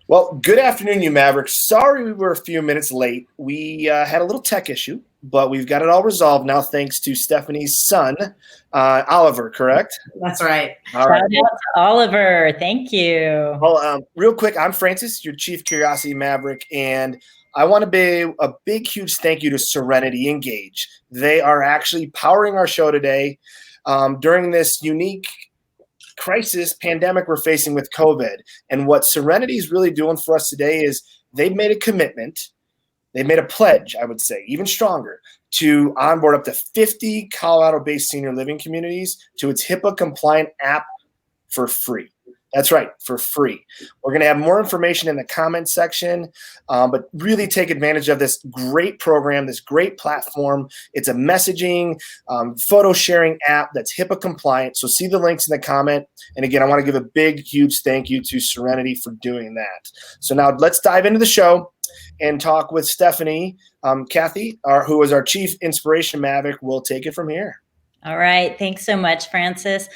Well, good afternoon, you Mavericks. Sorry we were a few minutes late. We had a little tech issue, but we've got it all resolved now thanks to Stephanie's son, Oliver, correct? That's right. All right. Shout out to Oliver. Thank you. Well, real quick, I'm Francis, your Chief Curiosity Maverick, and I want to be a big, huge thank you to Serenity Engage. They are actually powering our show today during this unique crisis pandemic we're facing with COVID. And what Serenity is really doing for us today is they've made a commitment, they've made a pledge, I would say, even stronger, to onboard up to 50 Colorado-based senior living communities to its HIPAA-compliant app for free. That's right, for free. We're going to have more information in the comment section, but really take advantage of this great program, this great platform. It's a messaging, photo sharing app that's HIPAA compliant. So see the links in the comment. And again, I want to give a big, huge thank you to Serenity for doing that. So now let's dive into the show and talk with Stephanie. Kathy, who is our Chief Inspiration Maverick, will take it from here. All right. Thanks so much, Francis.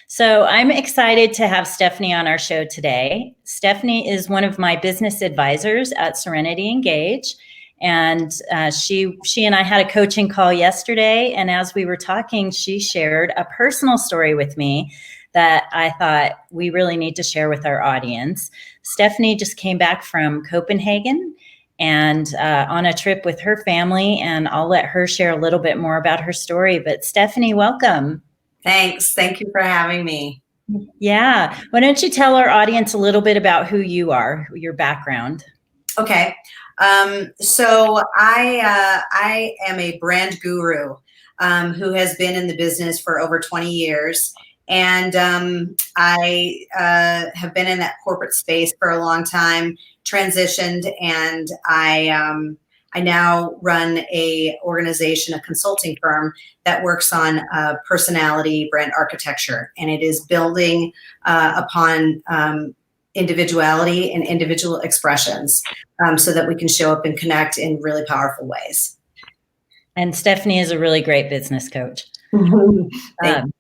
So I'm excited to have Stephanie on our show today. Stephanie is one of my business advisors at Serenity Engage. And she and I had a coaching call yesterday. And as we were talking, she shared a personal story with me that I thought we really need to share with our audience. Stephanie just came back from Copenhagen and on a trip with her family. And I'll let her share a little bit more about her story. But Stephanie, welcome. Thanks. Thank you for having me. Yeah. Why don't you tell our audience a little bit about who you are, your background? Okay. So I am a brand guru who has been in the business for over 20 years. And I have been in that corporate space for a long time, transitioned, and I now run a organization, a consulting firm that works on personality brand architecture, and it is building upon individuality and individual expressions so that we can show up and connect in really powerful ways. And Stephanie is a really great business coach. Thank you.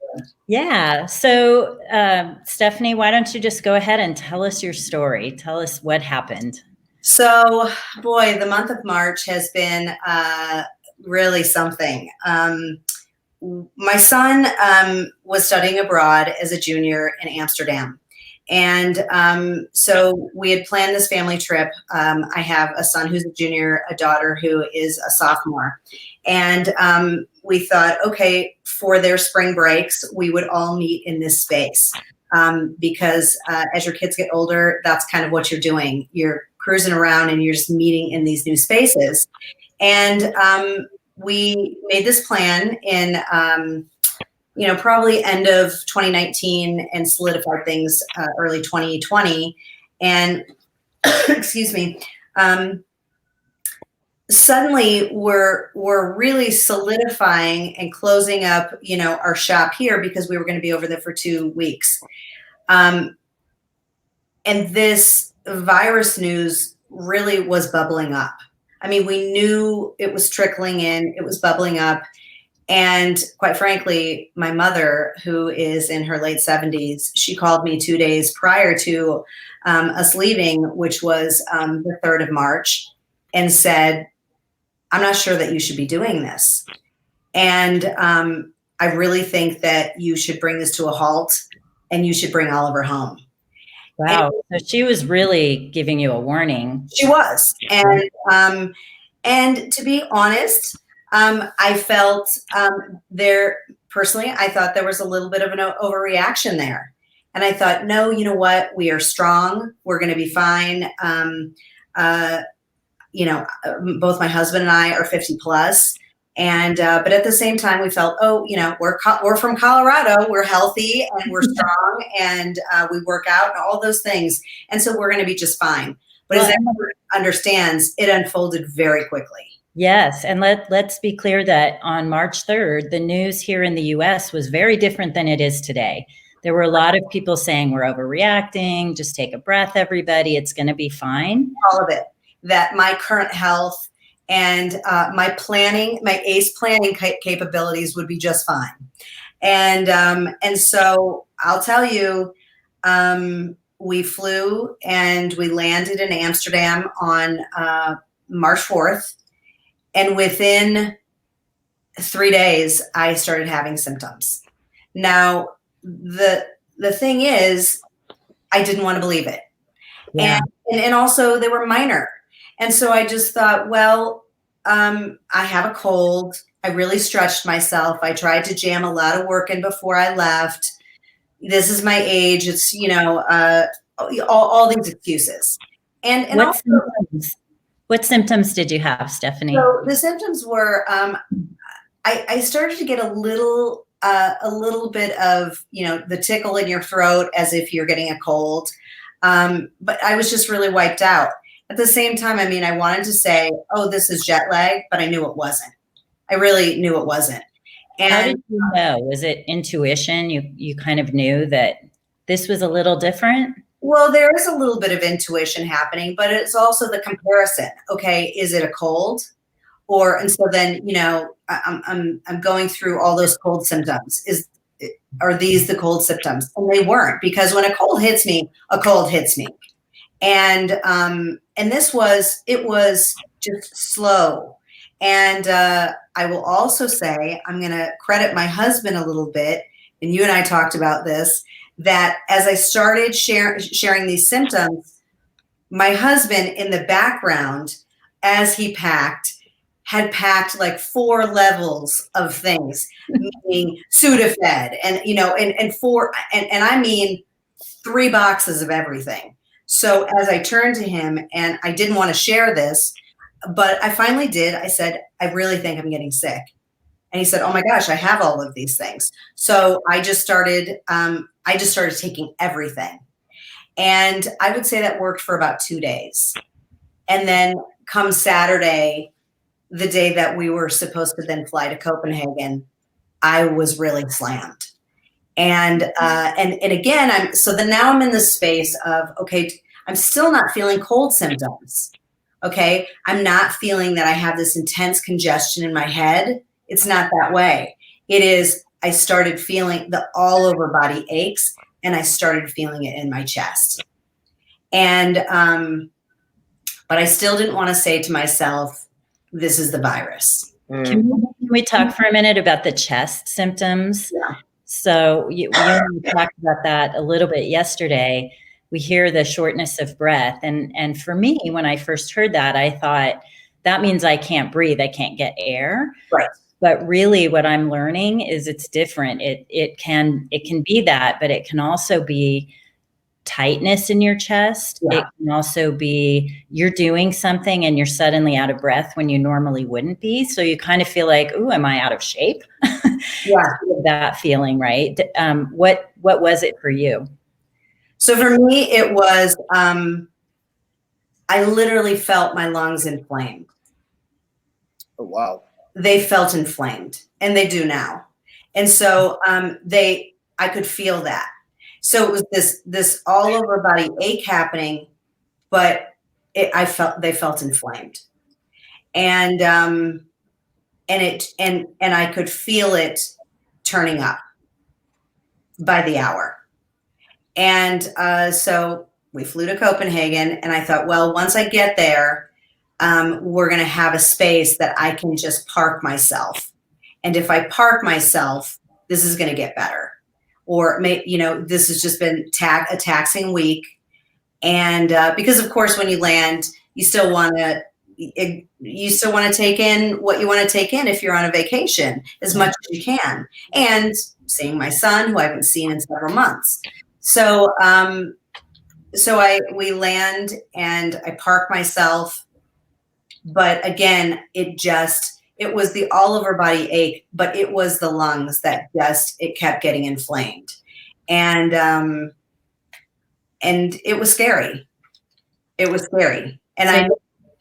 Yeah. So Stephanie, why don't you just go ahead and tell us your story? Tell us what happened. So, boy, the month of March has been really something. My son was studying abroad as a junior in Amsterdam. And so we had planned this family trip. I have a son who's a junior, a daughter who is a sophomore. And we thought, okay, for their spring breaks, we would all meet in this space. Because as your kids get older, that's kind of what you're doing. You're cruising around and you're just meeting in these new spaces. And we made this plan in, probably end of 2019 and solidified things early 2020. And excuse me, suddenly we're really solidifying and closing up, our shop here because we were going to be over there for 2 weeks. And this virus news really was bubbling up. I mean, we knew it was trickling in, it was bubbling up. And quite frankly, my mother, who is in her late 70s, she called me 2 days prior to us leaving, which was the 3rd of March, and said, I'm not sure that you should be doing this. And I really think that you should bring this to a halt and you should bring Oliver home. Wow. So she was really giving you a warning. She was. And to be honest, I felt personally, I thought there was a little bit of an overreaction there. And I thought, no, you know what? We are strong. We're going to be fine. Both my husband and I are 50 plus. And, but at the same time, we felt, we're from Colorado, we're healthy and we're strong and we work out and all those things. And so we're going to be just fine. But as everyone understands, it unfolded very quickly. Yes. And let's be clear that on March 3rd, the news here in the US was very different than it is today. There were a lot of people saying we're overreacting, just take a breath, everybody, it's going to be fine. All of it. That my current health and my ACE planning capabilities would be just fine. And so I'll tell you, we flew and we landed in Amsterdam on March 4th. And within 3 days, I started having symptoms. Now, the thing is, I didn't want to believe it. Yeah. And also they were minor. And so I just thought, well, I have a cold. I really stretched myself. I tried to jam a lot of work in before I left. This is my age. It's, all these excuses. And what symptoms did you have, Stephanie? So the symptoms were, I started to get a little bit of, the tickle in your throat as if you're getting a cold. But I was just really wiped out. At the same time, I wanted to say, oh, this is jet lag, but I knew it wasn't. I really knew it wasn't. And how did you know? Was it intuition? You kind of knew that this was a little different? Well, there is a little bit of intuition happening, but it's also the comparison. Okay, is it a cold? And so then, I'm going through all those cold symptoms. Are these the cold symptoms? And they weren't, because when a cold hits me, a cold hits me. And it was just slow. And I will also say, I'm going to credit my husband a little bit. And you and I talked about this, that as I started sharing these symptoms, my husband in the background, as he had packed like 4 levels of things, meaning Sudafed and, and I mean 3 boxes of everything. So as I turned to him, and I didn't want to share this, but I finally did. I said, I really think I'm getting sick. And he said, oh my gosh, I have all of these things. So I just started taking everything. And I would say that worked for about 2 days. And then come Saturday, the day that we were supposed to then fly to Copenhagen, I was really slammed. And again, now I'm in this space of, okay, I'm still not feeling cold symptoms. Okay. I'm not feeling that I have this intense congestion in my head. It's not that way. It is, I started feeling the all over body aches, and I started feeling it in my chest. And, but I still didn't want to say to myself, this is the virus. Can we talk for a minute about the chest symptoms? Yeah. So we talked about that a little bit yesterday. We hear the shortness of breath. And for me, when I first heard that, I thought, that means I can't breathe. I can't get air. Right. But really what I'm learning is it's different. It can be that, but it can also be tightness in your chest. Yeah. It can also be you're doing something and you're suddenly out of breath when you normally wouldn't be. So you kind of feel like, ooh, am I out of shape? Yeah. That feeling, right? What was it for you? So for me, it was, I literally felt my lungs inflamed. Oh, wow. They felt inflamed, and they do now. And so I could feel that. So it was this all over body ache happening, but they felt inflamed, and I could feel it turning up by the hour. And so we flew to Copenhagen, and I thought, well, once I get there, we're going to have a space that I can just park myself. And if I park myself, this is going to get better. Or, this has just been a taxing week. And because, of course, when you land, you still want to take in what you want to take in if you're on a vacation as much as you can. And seeing my son, who I haven't seen in several months. So we land and I park myself. But again, it was the all over body ache, but it was the lungs that it kept getting inflamed. And it was scary. It was scary. And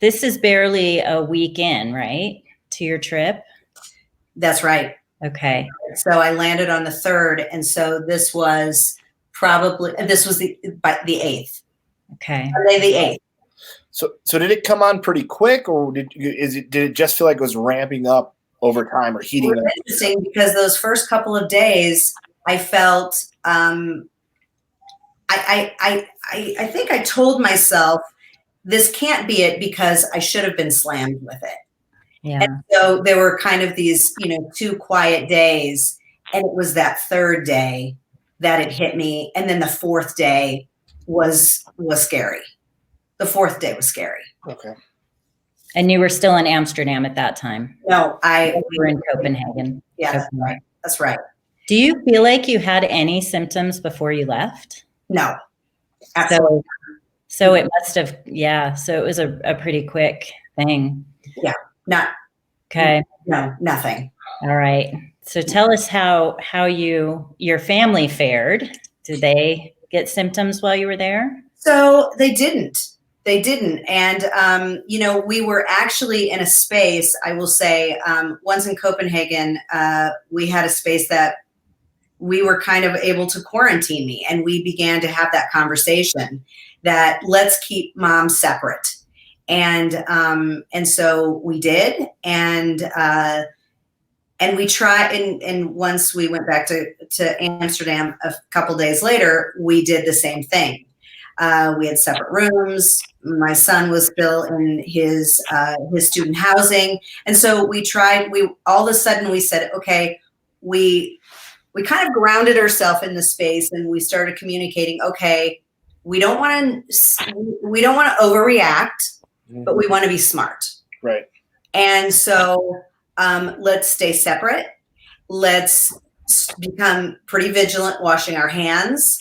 this is barely a week in, right? To your trip? That's right. Okay. So I landed on the 3rd. And so this was the 8th. Okay. Sunday the 8th. So did it come on pretty quick, or did it just feel like it was ramping up over time or heating up? It's interesting because those first couple of days I felt I think I told myself this can't be it because I should have been slammed with it. Yeah. And so there were kind of these, 2 quiet days, and it was that third day that it hit me, and then the fourth day was scary. The fourth day was scary. Okay. And you were still in Amsterdam at that time? No, You were in Copenhagen. Yeah, Okay. that's right. That's right. Do you feel like you had any symptoms before you left? No, absolutely. So it must have, yeah. So it was a pretty quick thing. Yeah, not. Okay. No, nothing. All right. So tell us how your family fared. Did they get symptoms while you were there? So they didn't. And, we were actually in a space, I will say, once in Copenhagen, we had a space that we were kind of able to quarantine me. And we began to have that conversation that let's keep mom separate. And so we did. And we tried, and once we went back to Amsterdam a couple days later, we did the same thing. We had separate rooms. My son was still in his student housing. And so we tried, all of a sudden we said, okay, we kind of grounded ourselves in the space, and we started communicating, okay, we don't want to overreact, but we want to be smart. Right. And so let's stay separate. Let's become pretty vigilant, washing our hands.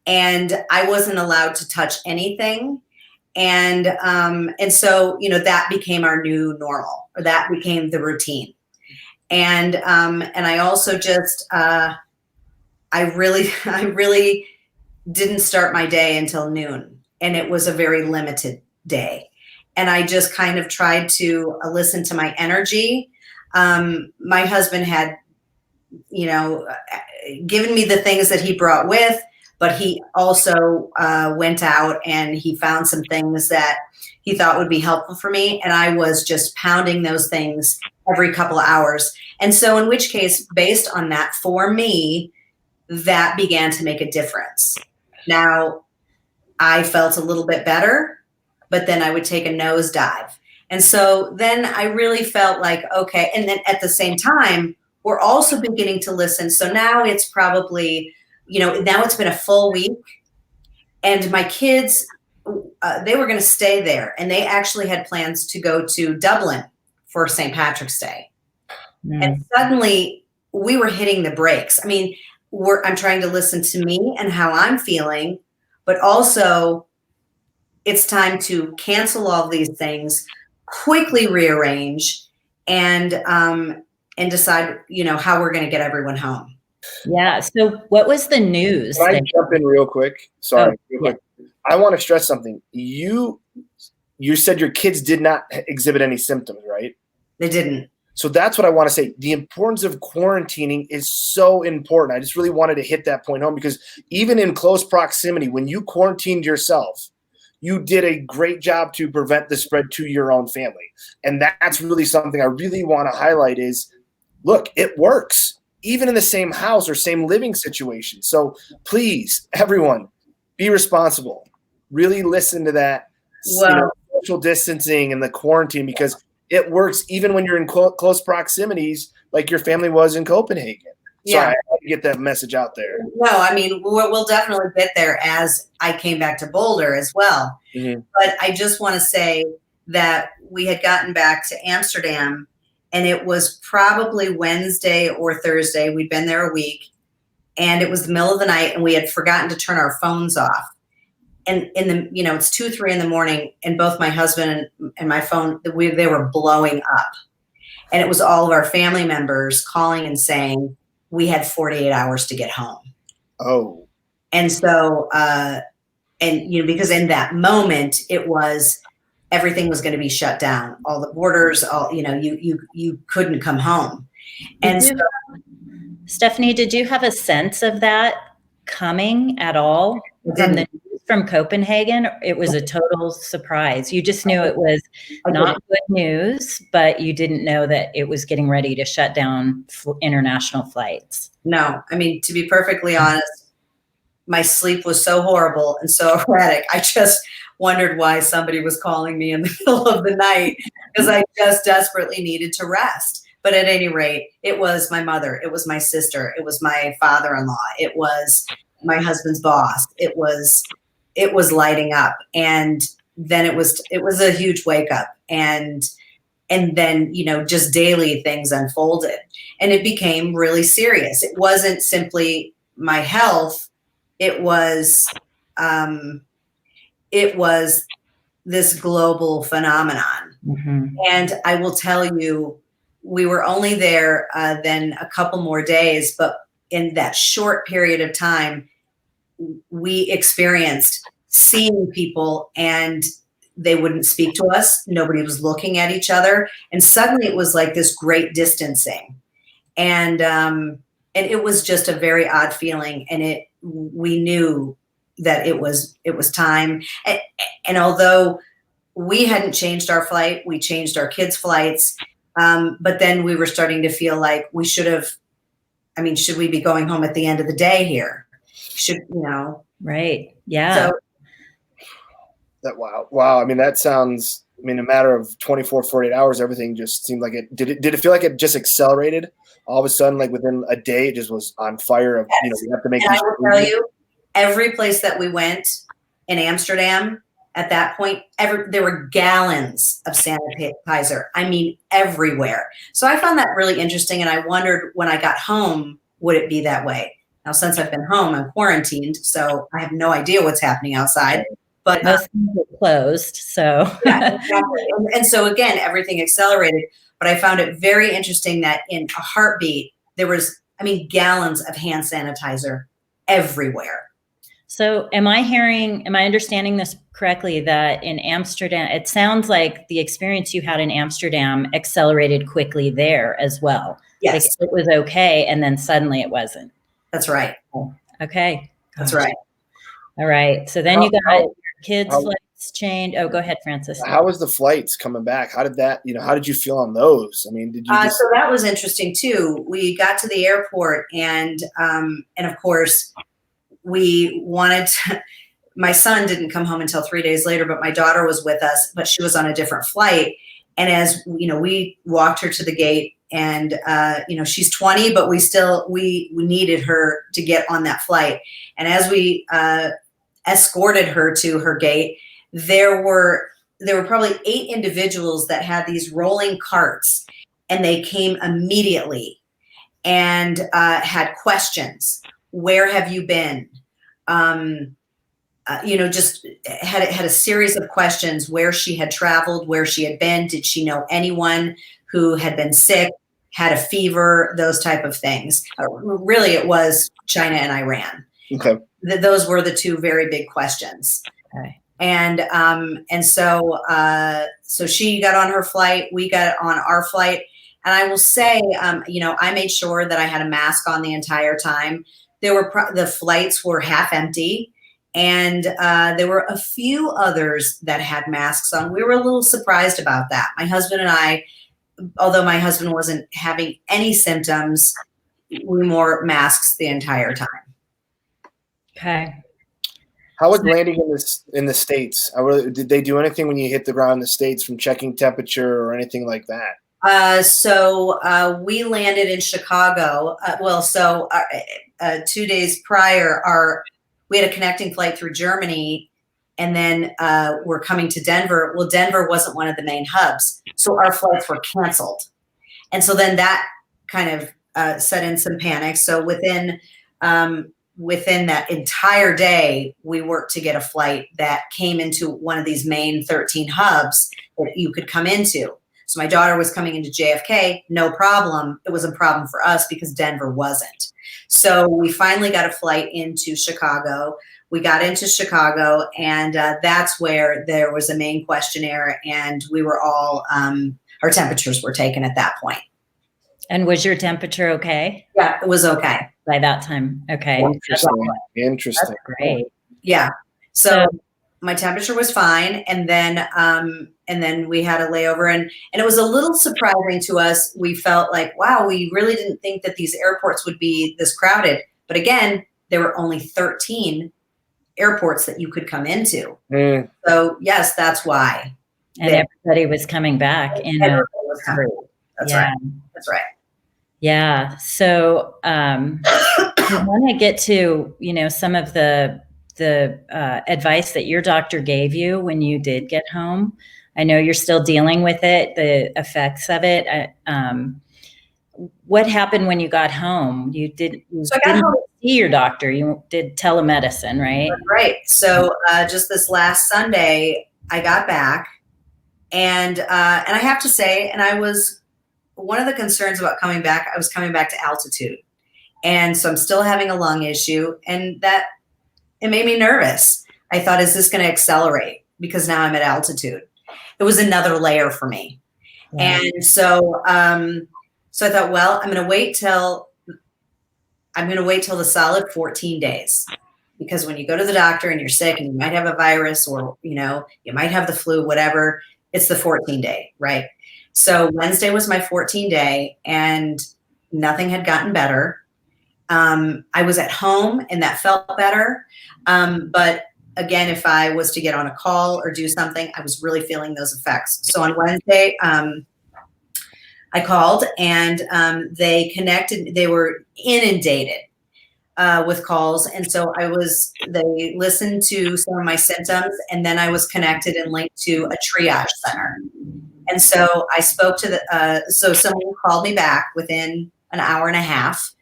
And I wasn't allowed to touch anything. And so, that became our new normal, or that became the routine. And I also just, I really didn't start my day until noon, and it was a very limited day. And I just kind of tried to listen to my energy. My husband had, given me the things that he brought with, but he also went out and he found some things that he thought would be helpful for me. And I was just pounding those things every couple of hours. And so in which case, based on that, for me, that began to make a difference. Now, I felt a little bit better, but then I would take a nosedive. And so then I really felt like, okay. And then at the same time, we're also beginning to listen. So now it's probably, now it's been a full week, and my kids, they were going to stay there, and they actually had plans to go to Dublin for St. Patrick's Day. And suddenly we were hitting the brakes. I mean, I'm trying to listen to me and how I'm feeling, but also it's time to cancel all these things, quickly rearrange, and decide, how we're going to get everyone home. Yeah. So what was the news? Can I jump in real quick? Sorry. Quick. I want to stress something. You said your kids did not exhibit any symptoms, right? They didn't. So that's what I want to say. The importance of quarantining is so important. I just really wanted to hit that point home, because even in close proximity, when you quarantined yourself, you did a great job to prevent the spread to your own family. And that's really something I really want to highlight is, look, it works, even in the same house or same living situation. So please, everyone, be responsible. Really listen to that social distancing and the quarantine, because it works even when you're in close proximities like your family was in Copenhagen. So I had to get that message out there. No, I mean, we'll definitely get there as I came back to Boulder as well. Mm-hmm. But I just want to say that we had gotten back to Amsterdam, and it was probably Wednesday or Thursday. We'd been there a week, and it was the middle of the night, and we had forgotten to turn our phones off. And it's 2, 3 in the morning, and both my husband and my phone, they were blowing up. And it was all of our family members calling and saying, we had 48 hours to get home. Oh. And so, because in that moment, it was, everything was going to be shut down. All the borders, you couldn't come home. And so, Stephanie, did you have a sense of that coming at all from Copenhagen? It was a total surprise. You just knew it was not good news, but you didn't know that it was getting ready to shut down international flights. No, I mean, to be perfectly honest, my sleep was so horrible and so erratic. I just wondered why somebody was calling me in the middle of the night, because I just desperately needed to rest. But at any rate, it was my mother, it was my sister, it was my father-in-law, it was my husband's boss. It was lighting up. And then it was a huge wake up. And then, just daily things unfolded, and it became really serious. It wasn't simply my health. It was this global phenomenon. Mm-hmm. And I will tell you, we were only there then a couple more days, but in that short period of time, we experienced seeing people and they wouldn't speak to us. Nobody was looking at each other. And suddenly it was like this great distancing. And it was just a very odd feeling. And we knew that it was time. And although we hadn't changed our flight, we changed our kids' flights. But then we were starting to feel like we should we be going home at the end of the day here? Right. Yeah. So wow. I mean, that sounds, a matter of 24, 48 hours, everything just seemed like did it feel like it just accelerated all of a sudden, like within a day, it just was on fire of, Yes. We have to make And these I will tell you, every place that we went in Amsterdam at that point, there were gallons of sanitizer. I mean, everywhere. So I found that really interesting. And I wondered when I got home, would it be that way? Now, since I've been home, I'm quarantined, so I have no idea what's happening outside. But most things are closed, so yeah, exactly. And so again, everything accelerated. But I found it very interesting that in a heartbeat, there was, gallons of hand sanitizer everywhere. So am I understanding this correctly, that in Amsterdam, it sounds like the experience you had in Amsterdam accelerated quickly there as well? Yes. Like it was okay, and then suddenly it wasn't. That's right. Okay. That's right. All right. So then you got your kids' flights changed. Oh, go ahead, Francis. How was the flights coming back? How did that, how did you feel on those? Did you so that was interesting too. We got to the airport and of course we wanted to, my son didn't come home until 3 days later, but my daughter was with us, but she was on a different flight. And as we walked her to the gate, and she's 20, but we needed her to get on that flight. And as we escorted her to her gate, there were probably 8 individuals that had these rolling carts, and they came immediately and had questions. Where have you been? Just had a series of questions: where she had traveled, where she had been, did she know anyone who had been sick, had a fever, those type of things. Really, it was China and Iran. Okay. Those were the 2 very big questions. Okay. And so she got on her flight, we got on our flight. And I will say, I made sure that I had a mask on the entire time. The flights were half empty, and there were a few others that had masks on. We were a little surprised about that. My husband and I, although my husband wasn't having any symptoms, we wore masks the entire time. Okay. How was landing in the States? Did they do anything when you hit the ground in the States, from checking temperature or anything like that? So we landed in Chicago. 2 days prior, we had a connecting flight through Germany, and then we're coming to Denver. Well, Denver wasn't one of the main hubs, so our flights were canceled. And so then that kind of set in some panic. So within that entire day, we worked to get a flight that came into one of these main 13 hubs that you could come into. So my daughter was coming into JFK, no problem. It was a problem for us because Denver wasn't. So we finally got a flight into Chicago. We got into Chicago, and that's where there was a main questionnaire, and we were all, our temperatures were taken at that point. And was your temperature okay? Yeah, it was okay. By that time. Okay. Interesting. That's great. Yeah. So my temperature was fine. And then we had a layover, and it was a little surprising to us. We felt like, wow, we really didn't think that these airports would be this crowded. But again, there were only 13 airports that you could come into. Mm. So yes, that's why. And everybody was coming back in a hurry. That's right. That's right. Yeah. So we want to get to, some of the advice that your doctor gave you when you did get home. I know you're still dealing with it, the effects of it. What happened when you got home? You didn't see your doctor. You did telemedicine, right? Right. So just this last Sunday, I got back, and I have to say, and I was, one of the concerns about coming back, I was coming back to altitude. And so I'm still having a lung issue, and that it made me nervous. I thought, is this going to accelerate? Because now I'm at altitude. It was another layer for me. Yeah. And so, so I thought, well, I'm going to wait till the solid 14 days, because when you go to the doctor and you're sick and you might have a virus, or, you might have the flu, whatever, it's the 14-day, right? So Wednesday was my 14-day, and nothing had gotten better. I was at home, and that felt better. But again, if I was to get on a call or do something, I was really feeling those effects. So on Wednesday, I called, and they connected. They were inundated with calls. And so they listened to some of my symptoms, and then I was connected and linked to a triage center. And so I spoke to so someone called me back within an hour and a half,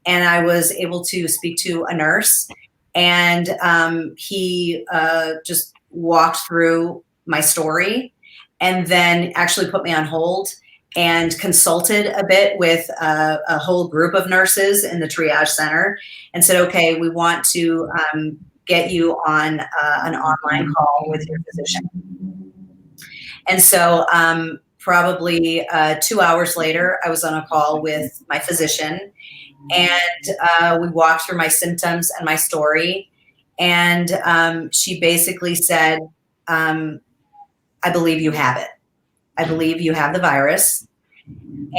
and I was able to speak to a nurse, and he just walked through my story, and then actually put me on hold and consulted a bit with a whole group of nurses in the triage center, and said, okay, we want to get you on an online call with your physician. And so probably 2 hours later, I was on a call with my physician, and we walked through my symptoms and my story. And she basically said, I believe you have it. I believe you have the virus.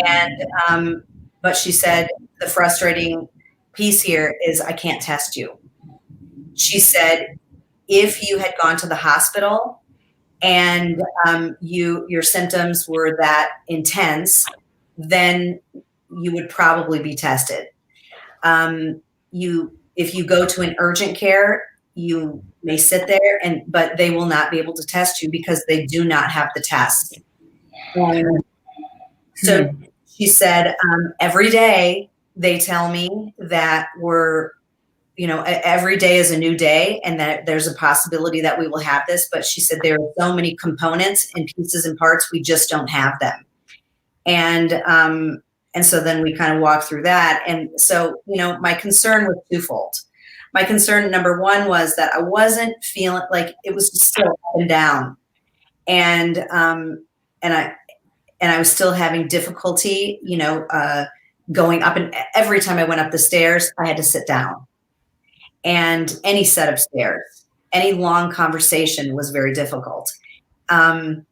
And but she said, the frustrating piece here is I can't test you. She said, if you had gone to the hospital and your symptoms were that intense, then you would probably be tested. If you go to an urgent care, you may sit there, but they will not be able to test you because they do not have the test. So she said, every day they tell me that every day is a new day, and that there's a possibility that we will have this. But she said there are so many components and pieces and parts, we just don't have them. And so then we kind of walked through that. And so, my concern was twofold. My concern, number one, was that I wasn't feeling like it was still up and down. And I was still having difficulty, going up, and every time I went up the stairs, I had to sit down. And any set of stairs, any long conversation was very difficult. And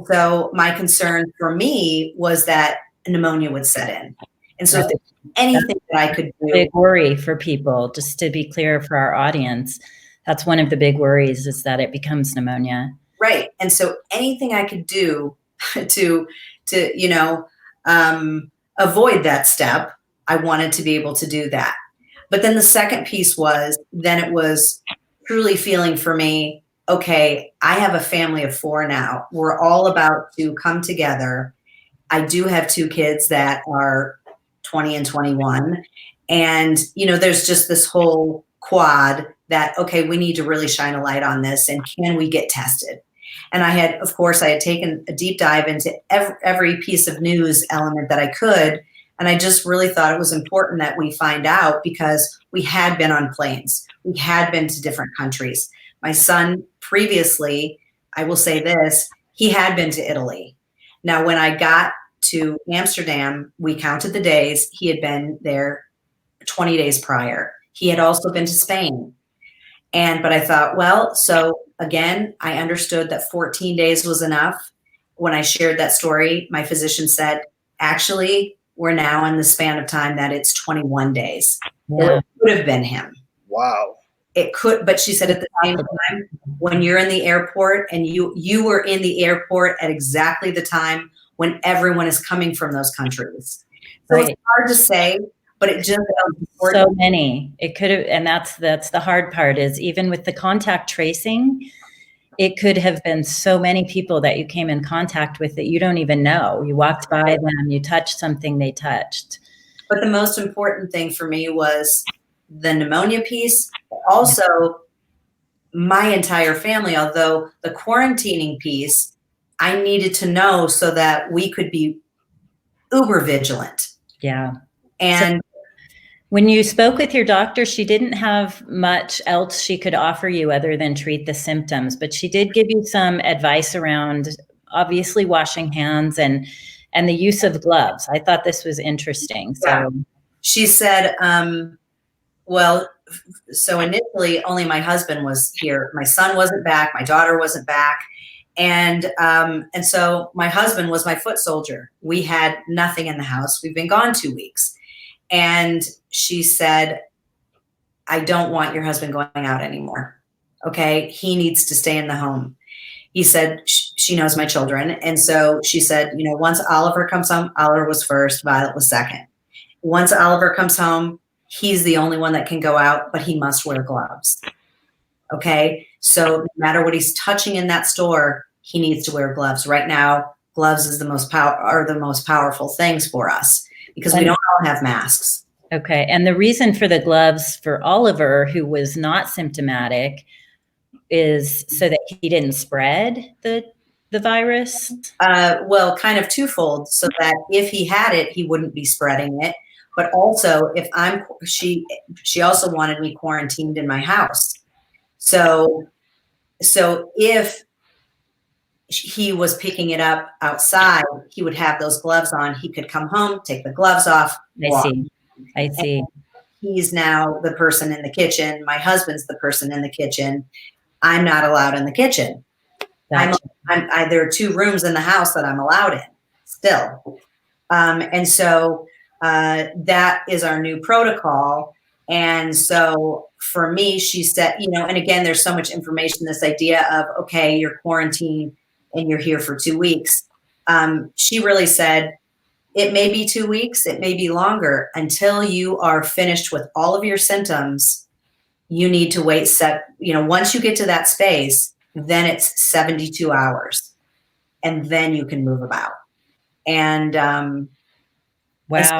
so my concern for me was that pneumonia would set in. And so if there's anything that I could do. Big worry for people, just to be clear for our audience, that's one of the big worries, is that it becomes pneumonia. Right. And so anything I could do to avoid that step, I wanted to be able to do that. But then the second piece was, then it was truly feeling for me, okay, I have a family of 4 now. We're all about to come together. I do have 2 kids that are 20 and 21. And, there's just this whole quad that, okay, we need to really shine a light on this. And can we get tested? And I had taken a deep dive into every piece of news element that I could. And I just really thought it was important that we find out, because we had been on planes. We had been to different countries. My son previously, I will say this, he had been to Italy. Now, when I got to Amsterdam, we counted the days. He had been there 20 days prior. He had also been to Spain. But I thought, well, so again, I understood that 14 days was enough. When I shared that story, my physician said, actually, we're now in the span of time that it's 21 days. Yeah. It would have been him. Wow. It could, but she said at the same time, when you're in the airport and you were in the airport at exactly the time when everyone is coming from those countries. So Right. it's hard to say, but it just so many. It could have, and that's the hard part is even with the contact tracing, it could have been so many people that you came in contact with that you don't even know. You walked by them, you touched something they touched. But the most important thing for me was the pneumonia piece. Also, my entire family, although the quarantining piece, I needed to know so that we could be uber vigilant. Yeah. And so when you spoke with your doctor, she didn't have much else she could offer you other than treat the symptoms, but she did give you some advice around obviously washing hands and the use of gloves. I thought this was interesting. So yeah. She said, well, so initially only my husband was here. My son wasn't back. My daughter wasn't back. And so my husband was my foot soldier. We had nothing in the house. We've been gone 2 weeks. And she said, I don't want your husband going out anymore. Okay. He needs to stay in the home. He said, she knows my children. And so she said, once Oliver comes home, Oliver was first, Violet was second. Once Oliver comes home, he's the only one that can go out, but he must wear gloves. Okay. So no matter what he's touching in that store, he needs to wear gloves. Right now, gloves is the most powerful things for us because we don't all have masks. Okay. And the reason for the gloves for Oliver, who was not symptomatic, is so that he didn't spread the virus? Well, kind of twofold, so that if he had it, he wouldn't be spreading it. But also, if she also wanted me quarantined in my house. So if he was picking it up outside, he would have those gloves on. He could come home, take the gloves off. I see. And he's now the person in the kitchen. My husband's the person in the kitchen. I'm not allowed in the kitchen. Gotcha. There are 2 rooms in the house that I'm allowed in still. And so that is our new protocol. And so for me, she said, and again, there's so much information, this idea of, okay, you're quarantined and you're here for 2 weeks. She really said, it may be 2 weeks, it may be longer until you are finished with all of your symptoms. You need to wait once you get to that space, then it's 72 hours and then you can move about. And wow. And so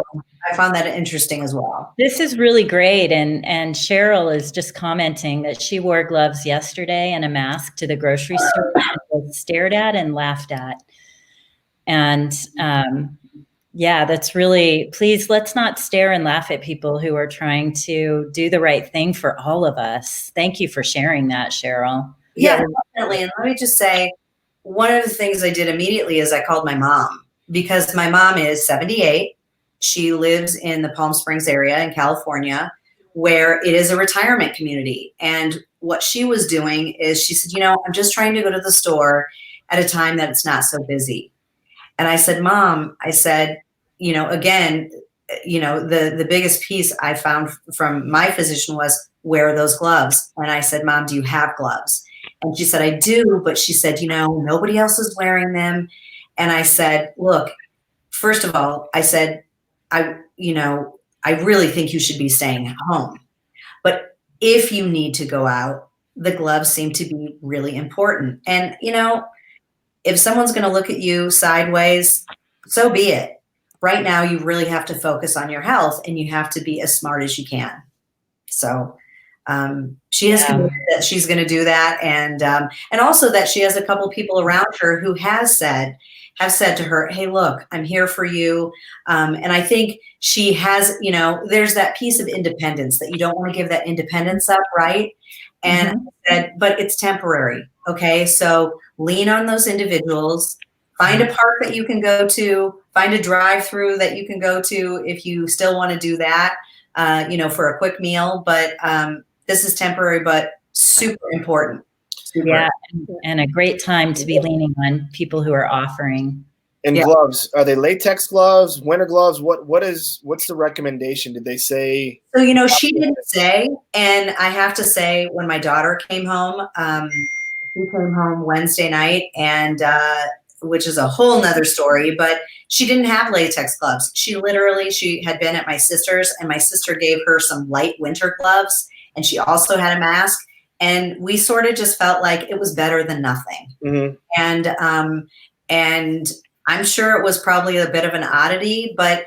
I found that interesting as well. This is really great. And Cheryl is just commenting that she wore gloves yesterday and a mask to the grocery store and was stared at and laughed at. And yeah, that's really, please, let's not stare and laugh at people who are trying to do the right thing for all of us. Thank you for sharing that, Cheryl. Yeah, definitely. And let me just say, one of the things I did immediately is I called my mom, because my mom is 78. She lives in the Palm Springs area in California, where it is a retirement community. And what she was doing is she said, I'm just trying to go to the store at a time that it's not so busy. And I said, Mom, again, the biggest piece I found from my physician was wear those gloves. And I said, Mom, do you have gloves? And she said, I do. But she said, nobody else is wearing them. And I said, look, first of all, I said, I really think you should be staying at home. But if you need to go out, the gloves seem to be really important. And, if someone's going to look at you sideways, so be it. Right now, you really have to focus on your health and you have to be as smart as you can. So she has committed that she's going to do that. And also that she has a couple people around her who have said to her, hey, look, I'm here for you. And I think she has, there's that piece of independence that you don't want to give that independence up, right? And but it's temporary. Okay. So lean on those individuals, find a park that you can go to, find a drive-through that you can go to if you still want to do that, for a quick meal. But this is temporary, but super important. Yeah. And a great time to be leaning on people who are offering. And Yeah. gloves, are they latex gloves, winter gloves? What's the recommendation? Did they say? So, she didn't say, and I have to say, when my daughter came home, she came home Wednesday night, and which is a whole nother story, but she didn't have latex gloves. She had been at my sister's, and my sister gave her some light winter gloves, and she also had a mask, and we sort of just felt like it was better than nothing. Mm-hmm. And I'm sure it was probably a bit of an oddity, but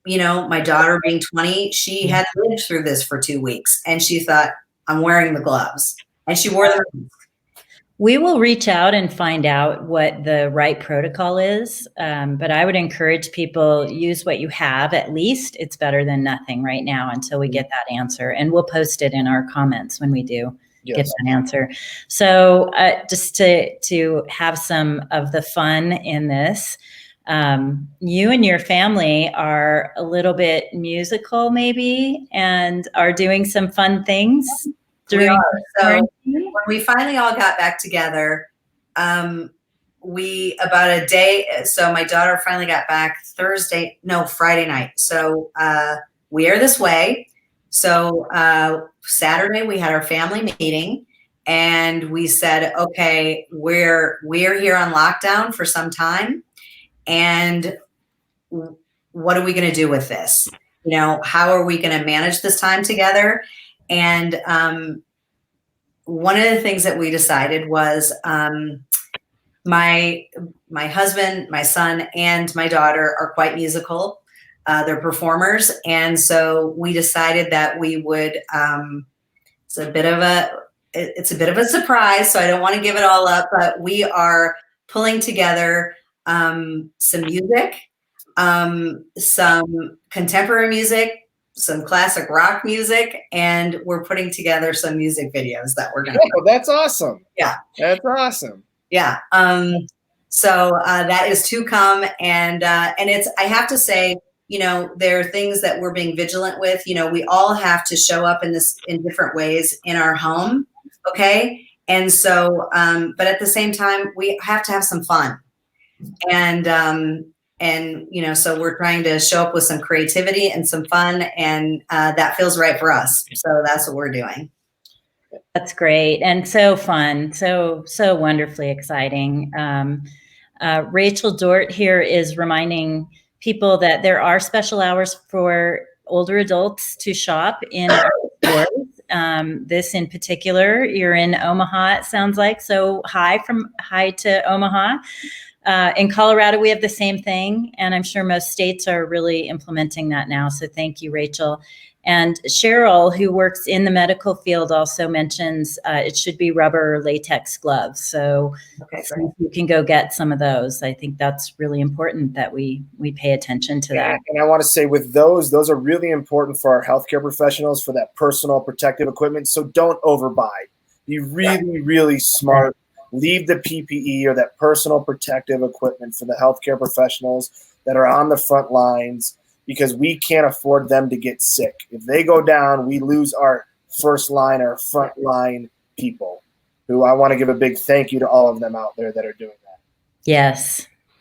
my daughter being 20, she had lived through this for 2 weeks, and she thought, I'm wearing the gloves, and she wore them. We will reach out and find out what the right protocol is. But I would encourage people, use what you have. At least it's better than nothing right now until we get that answer. And we'll post it in our comments when we do get that answer. So just to have some of the fun in this, you and your family are a little bit musical maybe, and are doing some fun things. We are. So when we finally all got back together, about a day. So my daughter finally got back Friday night. So we are this way. So Saturday we had our family meeting, and we said, okay, we're here on lockdown for some time, and what are we going to do with this? How are we going to manage this time together? And one of the things that we decided was my husband, my son, and my daughter are quite musical. They're performers. And so we decided that we would, it's a bit of a surprise, so I don't want to give it all up, but we are pulling together some music, some contemporary music, some classic rock music, and we're putting together some music videos that we're going to. Oh, that's awesome. Yeah. That's awesome. Yeah. So that is to come. And it's, I have to say, there are things that we're being vigilant with. We all have to show up in different ways in our home. Okay. And so, but at the same time, we have to have some fun. And, so we're trying to show up with some creativity and some fun, and that feels right for us. So that's what we're doing. That's great. And so fun. So wonderfully exciting. Rachel Dort here is reminding people that there are special hours for older adults to shop in our stores. This in particular, you're in Omaha, it sounds like. So hi to Omaha. In Colorado, we have the same thing, and I'm sure most states are really implementing that now. So thank you, Rachel. And Cheryl, who works in the medical field, also mentions it should be rubber or latex gloves. So you can go get some of those. I think that's really important that we pay attention to that. And I want to say with those are really important for our healthcare professionals, for that personal protective equipment. So don't overbuy. Be really, really smart. Leave the PPE or that personal protective equipment for the healthcare professionals that are on the front lines, because we can't afford them to get sick. If they go down, we lose our first line, our front line people, who I want to give a big thank you to all of them out there that are doing that.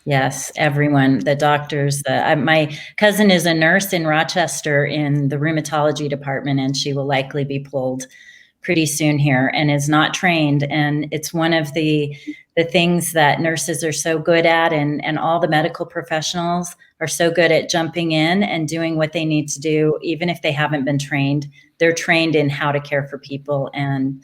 Yes, everyone, the doctors. My cousin is a nurse in Rochester in the rheumatology department, and she will likely be pulled pretty soon here and is not trained. And it's one of the things that nurses are so good at, and all the medical professionals are so good at jumping in and doing what they need to do, even if they haven't been trained. They're trained in how to care for people. And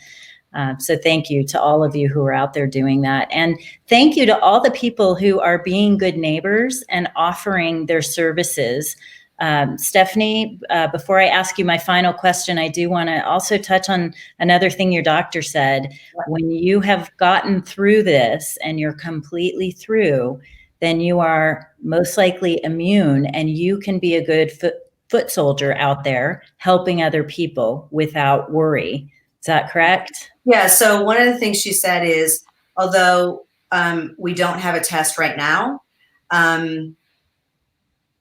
so thank you to all of you who are out there doing that. And thank you to all the people who are being good neighbors and offering their services. Stephanie, before I ask you my final question, I do want to also touch on another thing your doctor said. When you have gotten through this and you're completely through, then you are most likely immune, and you can be a good foot soldier out there helping other people without worry. Is that correct? Yeah. So one of the things she said is, although we don't have a test right now,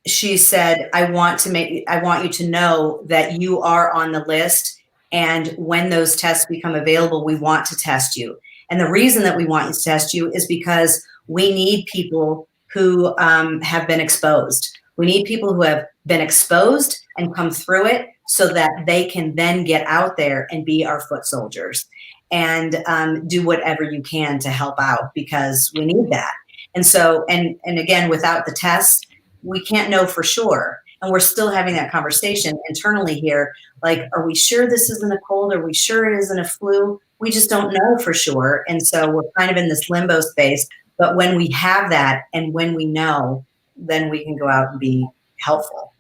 she said, I want you to know that you are on the list, and when those tests become available, we want to test you. And the reason that we want to test you is because we need people who have been exposed. We need people who have been exposed and come through it so that they can then get out there and be our foot soldiers and do whatever you can to help out, because we need that. And so, and again, without the test, we can't know for sure. And we're still having that conversation internally here. Like, are we sure this isn't a cold? Are we sure it isn't a flu? We just don't know for sure. And so we're kind of in this limbo space. But when we have that and when we know, then we can go out and be helpful.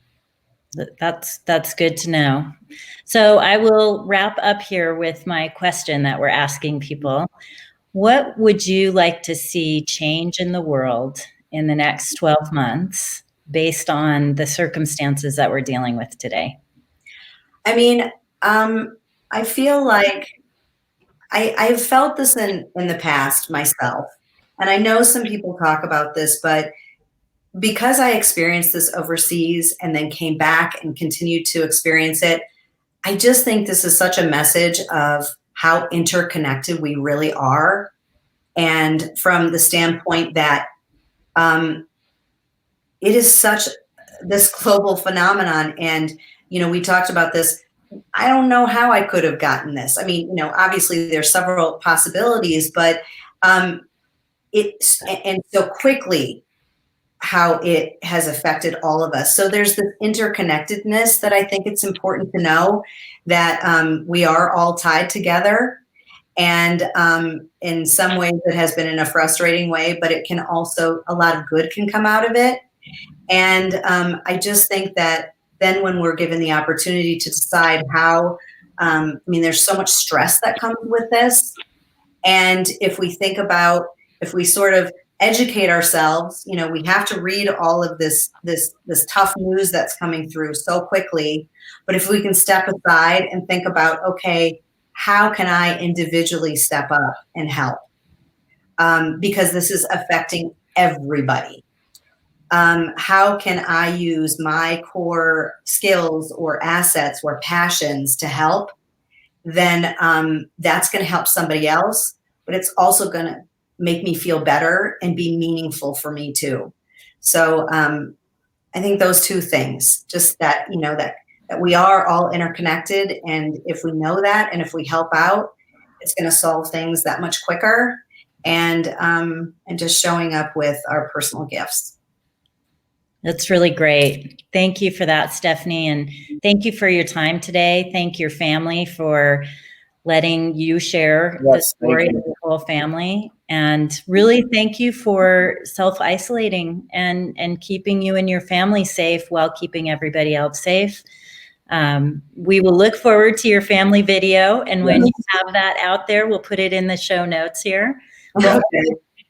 That's good to know. So I will wrap up here with my question that we're asking people. What would you like to see change in the world in the next 12 months based on the circumstances that we're dealing with today? I mean, I feel like I've felt this in the past myself. And I know some people talk about this, but because I experienced this overseas and then came back and continued to experience it, I just think this is such a message of how interconnected we really are. And from the standpoint that it is such this global phenomenon. And, you know, we talked about this. I don't know how I could have gotten this. I mean, you know, obviously there's several possibilities, but and so quickly how it has affected all of us. So there's this interconnectedness that I think it's important to know that we are all tied together. And in some ways it has been in a frustrating way, but it can also, a lot of good can come out of it. And I just think that then when we're given the opportunity to decide how, I mean, there's so much stress that comes with this. And if we think about, if we sort of educate ourselves, you know, we have to read all of this tough news that's coming through so quickly. But if we can step aside and think about, okay, how can I individually step up and help? Because this is affecting everybody. How can I use my core skills or assets or passions to help? Then that's going to help somebody else, but it's also going to make me feel better and be meaningful for me too. So I think those two things, just that, you know, that we are all interconnected. And if we know that, and if we help out, it's going to solve things that much quicker. And just showing up with our personal gifts. That's really great. Thank you for that, Stephanie. And thank you for your time today. Thank your family for letting you share the story of the whole family. And really thank you for self-isolating and keeping you and your family safe while keeping everybody else safe. We will look forward to your family video. And when you have that out there, we'll put it in the show notes here.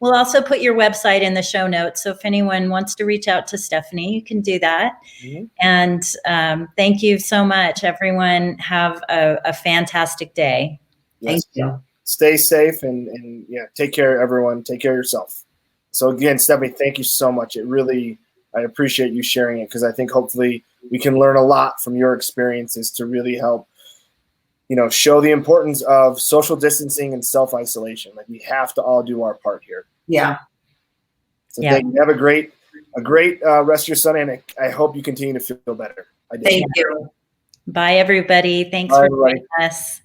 We'll also put your website in the show notes. So if anyone wants to reach out to Stephanie, you can do that. Mm-hmm. And thank you so much, everyone. Have a fantastic day. Thank you. Stay safe and yeah, take care, everyone. Take care of yourself. So again, Stephanie, thank you so much. I appreciate you sharing it, because I think hopefully we can learn a lot from your experiences to really help, you know, show the importance of social distancing and self-isolation. Like, we have to all do our part here. Yeah. So thank you. Have a great rest of your Sunday, and I hope you continue to feel better. Thank you. Bye, everybody. Thanks for joining us.